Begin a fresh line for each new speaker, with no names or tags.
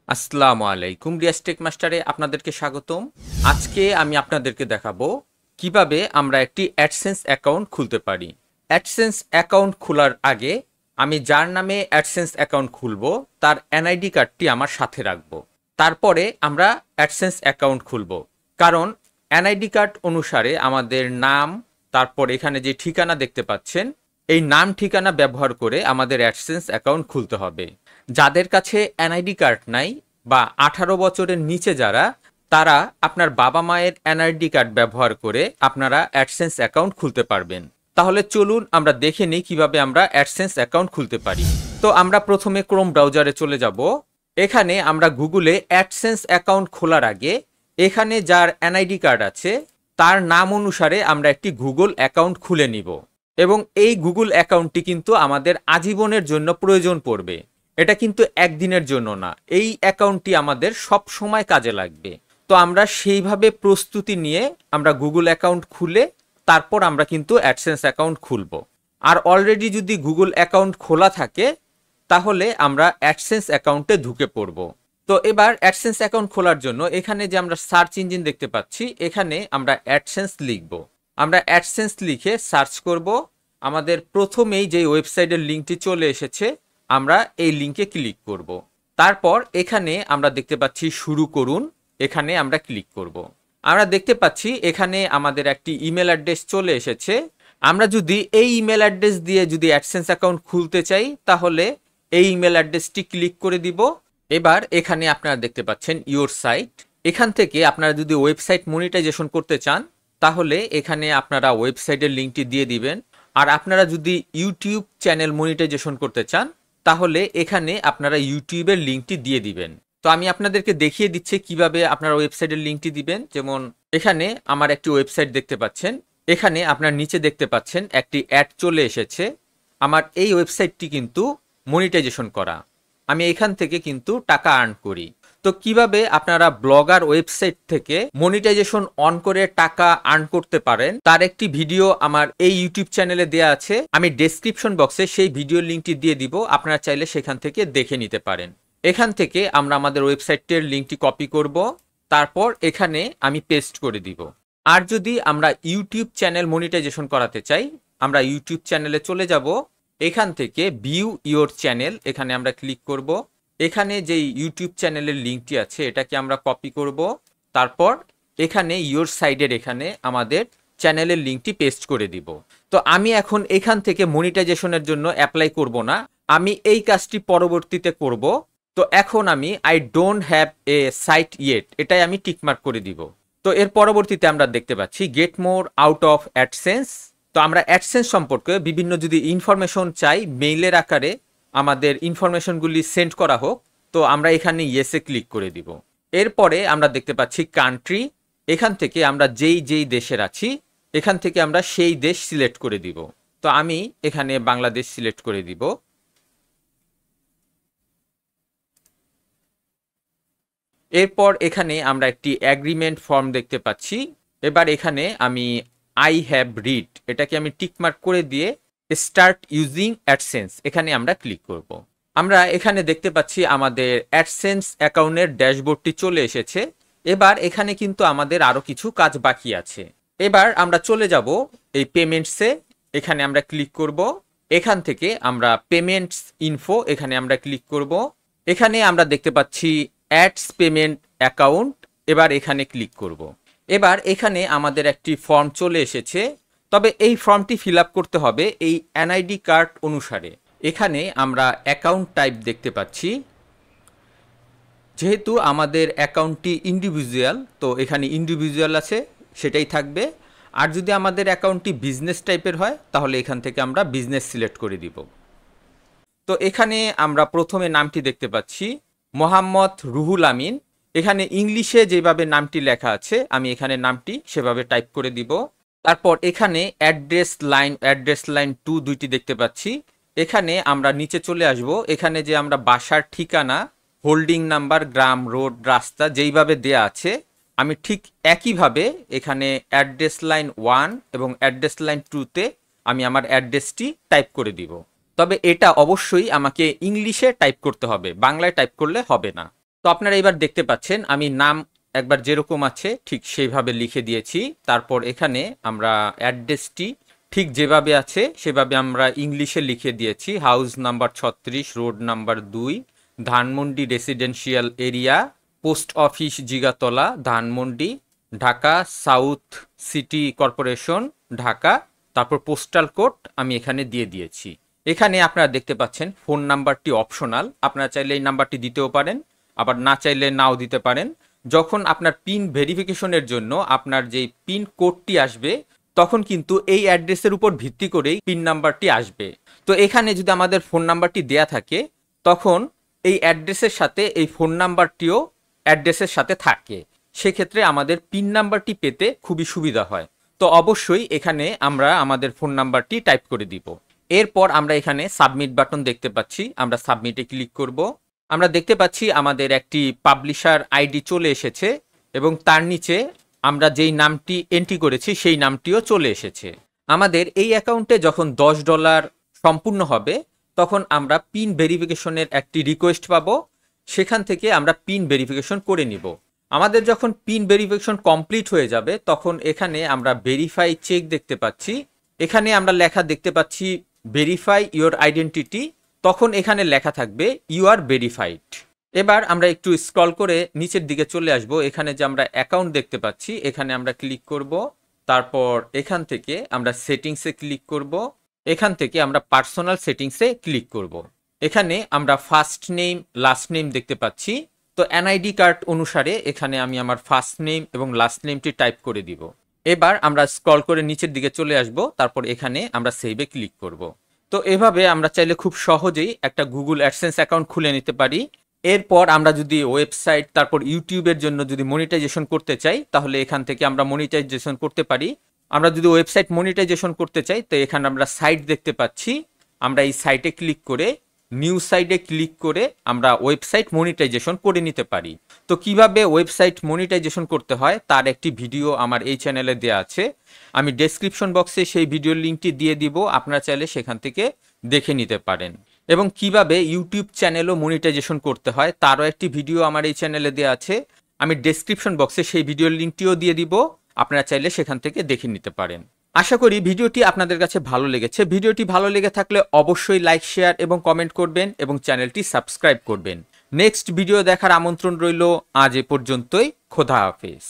আসসালামু আলাইকুম রিয়াজ টেক মাস্টারে আপনাদেরকে স্বাগতম। আজকে আমি আপনাদেরকে দেখাবো কিভাবে আমরা একটি অ্যাডসেন্স অ্যাকাউন্ট খুলতে পারি। অ্যাডসেন্স অ্যাকাউন্ট খোলার আগে আমি যার নামে অ্যাডসেন্স অ্যাকাউন্ট খুলবো তার এনআইডি কার্ডটি আমার সাথে রাখবো। তারপরে আমরা অ্যাডসেন্স অ্যাকাউন্ট খুলবো, কারণ এনআইডি কার্ড অনুসারে আমাদের নাম, তারপর এখানে যে ঠিকানা দেখতে পাচ্ছেন, এই নাম ঠিকানা ব্যবহার করে আমাদের অ্যাডসেন্স অ্যাকাউন্ট খুলতে হবে। যাদের কাছে এনআইডি কার্ড নাই বা 18 বছরের নিচে যারা, তারা আপনার বাবা মায়ের এনআইডি কার্ড ব্যবহার করে আপনারা অ্যাডসেন্স অ্যাকাউন্ট খুলতে পারবেন। তাহলে চলুন আমরা দেখে নিই কিভাবে আমরা অ্যাডসেন্স অ্যাকাউন্ট খুলতে পারি। তো আমরা প্রথমে ক্রোম ব্রাউজারে চলে যাব। এখানে আমরা গুগলে অ্যাডসেন্স অ্যাকাউন্ট খোলার আগে এখানে যার এনআইডি কার্ড আছে তার নাম অনুসারে আমরা একটি গুগল অ্যাকাউন্ট খুলে নিব, এবং এই গুগল অ্যাকাউন্টটি কিন্তু আমাদের আজীবনের জন্য প্রয়োজন পড়বে। এটা কিন্তু একদিনের জন্য না, এই অ্যাকাউন্টটি আমাদের সব সময় কাজে লাগবে। তো আমরা সেইভাবে প্রস্তুতি নিয়ে আমরা গুগল অ্যাকাউন্ট খুলে তারপর আমরা কিন্তু অ্যাডসেন্স অ্যাকাউন্ট খুলব। আর অলরেডি যদি গুগল অ্যাকাউন্ট খোলা থাকে তাহলে আমরা অ্যাডসেন্স অ্যাকাউন্টে ঢুকে পড়ব। তো এবার অ্যাডসেন্স অ্যাকাউন্ট খোলার জন্য এখানে যে আমরা সার্চ ইঞ্জিন দেখতে পাচ্ছি, এখানে আমরা অ্যাডসেন্স লিখব। আমরা অ্যাডসেন্স লিখে সার্চ করব। আমাদের প্রথমেই যে ওয়েবসাইটের লিঙ্কটি চলে এসেছে, আমরা এই লিঙ্কে ক্লিক করব। তারপর এখানে আমরা দেখতে পাচ্ছি শুরু করুন, এখানে আমরা ক্লিক করব। আমরা দেখতে পাচ্ছি এখানে আমাদের একটি ইমেল অ্যাড্রেস চলে এসেছে। আমরা যদি এই ইমেল অ্যাড্রেস দিয়ে যদি অ্যাডসেন্স অ্যাকাউন্ট খুলতে চাই তাহলে এই ইমেল অ্যাড্রেসটি ক্লিক করে দিব। এবার এখানে আপনারা দেখতে পাচ্ছেন ইওর সাইট। এখান থেকে আপনারা যদি ওয়েবসাইট মনিটাইজেশন করতে চান তাহলে এখানে আপনারা ওয়েবসাইটের লিঙ্কটি দিয়ে দিবেন। আর আপনারা যদি ইউটিউব চ্যানেল মনিটাইজেশন করতে চান তাহলে এখানে আপনারা ইউটিউবের লিঙ্কটি দিয়ে দিবেন। তো আমি আপনাদেরকে দেখিয়ে দিচ্ছি কিভাবে আপনারা ওয়েবসাইটের লিঙ্কটি দিবেন। যেমন এখানে আমার একটি ওয়েবসাইট দেখতে পাচ্ছেন, এখানে আপনার নিচে দেখতে পাচ্ছেন একটি অ্যাড চলে এসেছে। আমার এই ওয়েবসাইটটি কিন্তু মনিটাইজেশন করা, আমি এখান থেকে কিন্তু টাকা আর্ন করি। তো কিভাবে আপনারা ব্লগার ওয়েবসাইট থেকে মনিটাইজেশন অন করে টাকা আর্ন করতে পারেন তার একটি ভিডিও আমার এই ইউটিউব চ্যানেলে দেয়া আছে। আমি ডেসক্রিপশন বক্সে সেই ভিডিওর লিঙ্কটি দিয়ে দিব, আপনারা চাইলে সেখান থেকে দেখে নিতে পারেন। এখান থেকে আমরা আমাদের ওয়েবসাইটের লিঙ্কটি কপি করব, তারপর এখানে আমি পেস্ট করে দিব। আর যদি আমরা ইউটিউব চ্যানেল মনিটাইজেশন করাতে চাই, আমরা ইউটিউব চ্যানেলে চলে যাব। এখান থেকে ভিউ ইওর চ্যানেল, এখানে আমরা ক্লিক করব। এখানে যে ইউটিউব চ্যানেলের লিঙ্কটি আছে এটাকে আমরা কপি করব। তারপর এখানে ইওর সাইডের এখানে আমাদের চ্যানেলের লিঙ্কটি পেস্ট করে দিব। তো আমি এখন এখান থেকে মনিটাইজেশনের জন্য অ্যাপ্লাই করব না, আমি এই কাজটি পরবর্তীতে করব। তো এখন আমি I don't have a site yet, এটাই আমি টিকমার্ক করে দিব। তো এর পরবর্তীতে আমরা দেখতে পাচ্ছি get more out of AdSense. তো আমরা অ্যাডসেন্স সম্পর্কে বিভিন্ন যদি ইনফরমেশন চাই মেইলের আকারে আমাদের ইনফরমেশনগুলি সেন্ড করা হোক, তো আমরা এখানে ইয়েসে ক্লিক করে দিব। এরপরে আমরা দেখতে পাচ্ছি কান্ট্রি, এখান থেকে আমরা যেই দেশের আছি এখান থেকে আমরা সেই দেশ সিলেক্ট করে দিব। তো আমি এখানে বাংলাদেশ সিলেক্ট করে দিব। এরপর এখানে আমরা একটি অ্যাগ্রিমেন্ট ফর্ম দেখতে পাচ্ছি। এবার এখানে আমি আই হ্যাভ রিড, এটাকে আমি টিকমার্ক করে দিয়ে স্টার্ট ইউজিং অ্যাডসেন্স এখানে আমরা ক্লিক করব। আমরা এখানে দেখতে পাচ্ছি আমাদের অ্যাডসেন্স অ্যাকাউন্টের ড্যাশবোর্ডটি চলে এসেছে। এবার এখানে কিন্তু আমাদের আরো কিছু কাজ বাকি আছে। এবার আমরা চলে যাব এই পেমেন্টসে, এখানে আমরা ক্লিক করব। এখান থেকে আমরা পেমেন্টস ইনফো, এখানে আমরা ক্লিক করব। এখানে আমরা দেখতে পাচ্ছি অ্যাডস পেমেন্ট অ্যাকাউন্ট, এবার এখানে ক্লিক করব। এবার এখানে আমাদের একটি ফর্ম চলে এসেছে, তবে এই ফর্মটি ফিল আপ করতে হবে এই এনআইডি কার্ড অনুসারে। এখানে আমরা অ্যাকাউন্ট টাইপ দেখতে পাচ্ছি, যেহেতু আমাদের অ্যাকাউন্টটি ইন্ডিভিজুয়াল তো এখানে ইন্ডিভিজুয়াল আছে সেটাই থাকবে। আর যদি আমাদের অ্যাকাউন্টটি বিজনেস টাইপের হয় তাহলে এখান থেকে আমরা বিজনেস সিলেক্ট করে দিব। তো এখানে আমরা প্রথমে নামটি দেখতে পাচ্ছি মোহাম্মদ রুহুল আমিন। এখানে ইংলিশে যেভাবে নামটি লেখা আছে আমি এখানে নামটি সেভাবে টাইপ করে দিব। তারপর এখানে অ্যাড্রেস লাইন 2 দুইটি দেখতে পাচ্ছি। এখানে আমরা নিচে চলে আসব। এখানে যে আমরা বাসার ঠিকানা, হোল্ডিং নাম্বার, গ্রাম, রোড, রাস্তা যেইভাবে দেয়া আছে আমি ঠিক একইভাবে এখানে অ্যাড্রেস লাইন 1 এবং অ্যাড্রেস লাইন 2তে আমি আমার অ্যাড্রেসটি টাইপ করে দিব। তবে এটা অবশ্যই আমাকে ইংলিশে টাইপ করতে হবে, বাংলায় টাইপ করলে হবে না। তো আপনারা এবার দেখতে পাচ্ছেন আমি নাম একবার যেরকম আছে ঠিক সেইভাবে লিখে দিয়েছি। তারপর এখানে আমরা অ্যাড্রেসটি ঠিক যেভাবে আছে সেভাবে আমরা ইংলিশে লিখে দিয়েছি। House number 36, road number 2, Dhanmondi residential area, post office Jigatola, Dhanmondi, Dhaka south city corporation, Dhaka. তারপর পোস্টাল কোড আমি এখানে দিয়ে দিয়েছি। এখানে আপনারা দেখতে পাচ্ছেন ফোন নাম্বারটি অপশনাল, আপনারা চাইলে এই নাম্বারটি দিতেও পারেন, আবার না চাইলে নাও দিতে পারেন। যখন আপনার পিন ভেরিফিকেশনের জন্য আপনার যেই পিন কোডটি আসবে তখন কিন্তু এই অ্যাড্রেসের উপর ভিত্তি করেই পিন নাম্বারটি আসবে। তো এখানে যদি আমাদের ফোন নাম্বারটি দেয়া থাকে তখন এই অ্যাড্রেসের সাথে এই ফোন নাম্বারটিও অ্যাড্রেসের সাথে থাকে, সেক্ষেত্রে আমাদের পিন নাম্বারটি পেতে খুবই সুবিধা হয়। তো অবশ্যই এখানে আমরা আমাদের ফোন নাম্বারটি টাইপ করে দিব। এরপর আমরা এখানে সাবমিট বাটন দেখতে পাচ্ছি, আমরা সাবমিটে ক্লিক করব। আমরা দেখতে পাচ্ছি আমাদের একটি পাবলিশার আইডি চলে এসেছে এবং তার নিচে আমরা যেই নামটি এন্ট্রি করেছি সেই নামটিও চলে এসেছে। আমাদের এই অ্যাকাউন্টে যখন $10 সম্পূর্ণ হবে তখন আমরা পিন ভেরিফিকেশনের একটি রিকোয়েস্ট পাবো, সেখান থেকে আমরা পিন ভেরিফিকেশন করে নিব। আমাদের যখন পিন ভেরিফিকেশন কমপ্লিট হয়ে যাবে তখন এখানে আমরা ভেরিফাই চেক দেখতে পাচ্ছি। এখানে আমরা লেখা দেখতে পাচ্ছি ভেরিফাই ইওর আইডেন্টিটি, তখন এখানে লেখা থাকবে ইউ আর ভেরিফাইড। এবার আমরা একটু স্ক্রল করে নিচের দিকে চলে আসব। এখানে যে আমরা অ্যাকাউন্ট দেখতে পাচ্ছি এখানে আমরা ক্লিক করব। তারপর এখান থেকে আমরা সেটিংসে ক্লিক করব। এখান থেকে আমরা পার্সোনাল সেটিংসে ক্লিক করব। এখানে আমরা ফার্স্ট নেম লাস্ট নেম দেখতে পাচ্ছি। তো এনআইডি কার্ড অনুসারে এখানে আমি আমার ফার্স্ট নেম এবং লাস্ট নেমটি টাইপ করে দিব। এবার আমরা স্ক্রল করে নিচের দিকে চলে আসব। তারপর এখানে আমরা সেভে ক্লিক করব। তো এভাবে আমরা চাইলে খুব সহজেই একটা গুগল অ্যাডসেন্স অ্যাকাউন্ট খুলে নিতে পারি। এরপর আমরা যদি ওয়েবসাইট তারপর ইউটিউবের জন্য যদি মনিটাইজেশন করতে চাই তাহলে এখান থেকে আমরা মনিটাইজেশন করতে পারি। আমরা যদি ওয়েবসাইট মনিটাইজেশন করতে চাই তো এখানে আমরা সাইট দেখতে পাচ্ছি, আমরা এই সাইটে ক্লিক করে নিউ সাইটে ক্লিক করে আমরা ওয়েবসাইট মনিটাইজেশন করে নিতে পারি। তো কিভাবে ওয়েবসাইট মনিটাইজেশন করতে হয় তার একটি ভিডিও আমার এই চ্যানেলে দেওয়া আছে, আমি ডেসক্রিপশন বক্সে সেই ভিডিওর লিঙ্কটি দিয়ে দিব, আপনারা চাইলে সেখান থেকে দেখে নিতে পারেন। এবং কিভাবে ইউটিউব চ্যানেলও মনিটাইজেশন করতে হয় তারও একটি ভিডিও আমার এই চ্যানেলে দেওয়া আছে, আমি ডেসক্রিপশন বক্সে সেই ভিডিওর লিঙ্কটিও দিয়ে দিব, আপনারা চাইলে সেখান থেকে দেখে নিতে পারেন। আশা করি ভিডিওটি আপনাদের কাছে ভালো লেগেছে। ভিডিওটি ভালো লেগে থাকলে অবশ্যই লাইক, শেয়ার এবং কমেন্ট করবেন এবং চ্যানেলটি সাবস্ক্রাইব করবেন। নেক্সট ভিডিও দেখার আমন্ত্রণ রইল। আজ এ পর্যন্তই। খোদা হাফেজ।